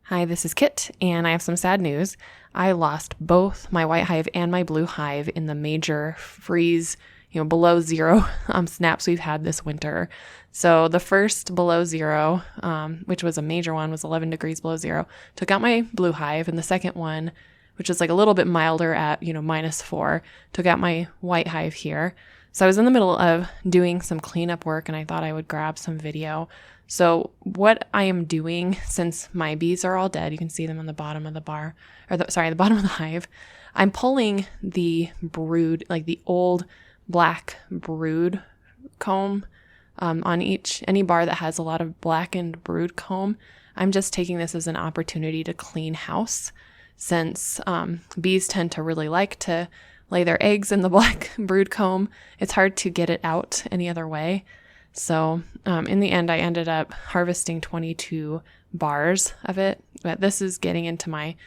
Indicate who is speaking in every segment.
Speaker 1: Hi, this is Kit, and I have some sad news. I lost both my white hive and my blue hive in the major freeze, below zero snaps we've had this winter. So the first below zero, which was a major one, was 11 degrees below zero, took out my blue hive, and the second one, which was like a little bit milder at, -4, took out my white hive here. So I was in the middle of doing some cleanup work, and I thought I would grab some video. So what I am doing, since my bees are all dead, you can see them on the bottom of the bar, the bottom of the hive, I'm pulling the brood, like the old black brood comb on any bar that has a lot of blackened brood comb. I'm just taking this as an opportunity to clean house, since bees tend to really like to lay their eggs in the black brood comb. It's hard to get it out any other way. So in the end, I ended up harvesting 22 bars of it. But this is getting into my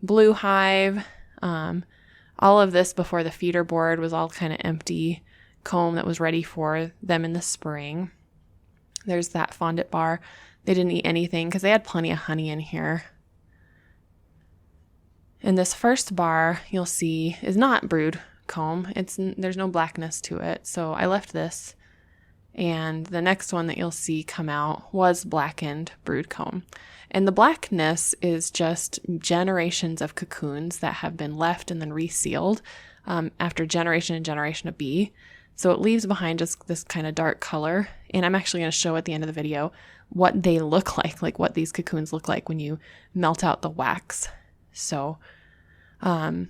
Speaker 1: blue hive. All of this before the feeder board was all kind of empty comb that was ready for them in the spring. There's that fondant bar. They didn't eat anything because they had plenty of honey in here. And this first bar you'll see is not brood comb. There's no blackness to it. So I left this. And the next one that you'll see come out was blackened brood comb. And the blackness is just generations of cocoons that have been left and then resealed after generation and generation of bee. So it leaves behind just this kind of dark color. And I'm actually going to show at the end of the video what they look like what these cocoons look like when you melt out the wax. So, it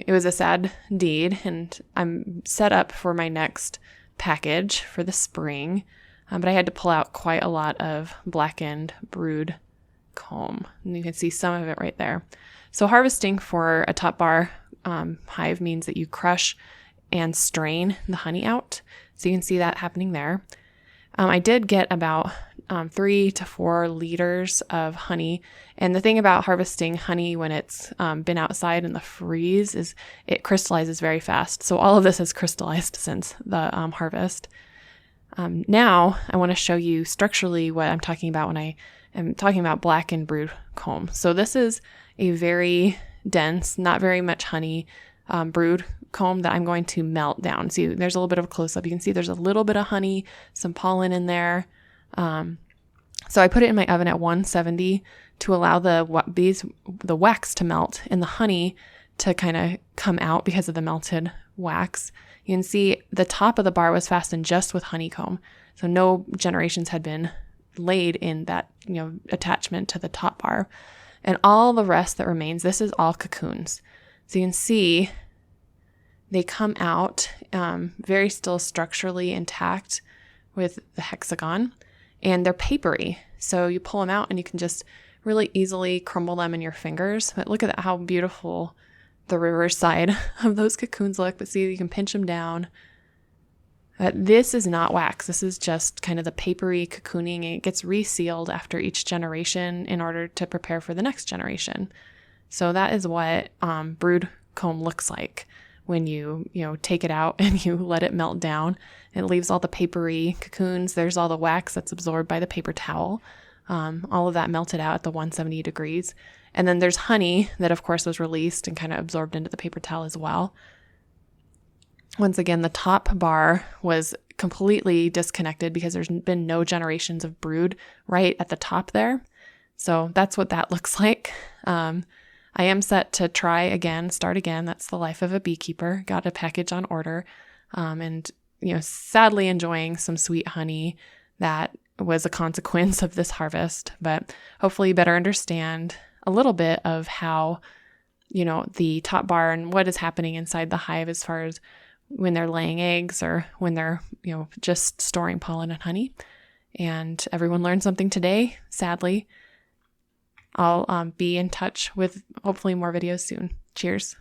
Speaker 1: was a sad deed, and I'm set up for my next package for the spring, but I had to pull out quite a lot of blackened brood comb, and you can see some of it right there. So harvesting for a top bar hive means that you crush and strain the honey out, so you can see that happening there. I did get about 3 to 4 liters of honey. And the thing about harvesting honey when it's been outside in the freeze is it crystallizes very fast. So all of this has crystallized since the harvest. Now I want to show you structurally what I'm talking about when I am talking about blackened brood comb. So this is a very dense, not very much honey brood comb that I'm going to melt down. See, there's a little bit of a close-up. You can see there's a little bit of honey, some pollen in there. So I put it in my oven at 170 to allow the wax to melt and the honey to kind of come out because of the melted wax. You can see the top of the bar was fastened just with honeycomb. So no generations had been laid in that, attachment to the top bar. And all the rest that remains, this is all cocoons. So you can see they come out very still structurally intact with the hexagon, and they're papery. So you pull them out and you can just really easily crumble them in your fingers. But look at how beautiful the reverse side of those cocoons look. But see, you can pinch them down. This is not wax. This is just kind of the papery cocooning, and it gets resealed after each generation in order to prepare for the next generation. So that is what brood comb looks like when you take it out and you let it melt down. It leaves all the papery cocoons. There's all the wax that's absorbed by the paper towel. All of that melted out at the 170 degrees. And then there's honey that, of course, was released and kind of absorbed into the paper towel as well. Once again, the top bar was completely disconnected because there's been no generations of brood right at the top there. So that's what that looks like. I am set to start again. That's the life of a beekeeper. Got a package on order. And sadly enjoying some sweet honey that was a consequence of this harvest. But hopefully you better understand a little bit of how, the top bar and what is happening inside the hive as far as when they're laying eggs or when they're, just storing pollen and honey. And everyone learned something today, sadly. I'll be in touch with hopefully more videos soon. Cheers.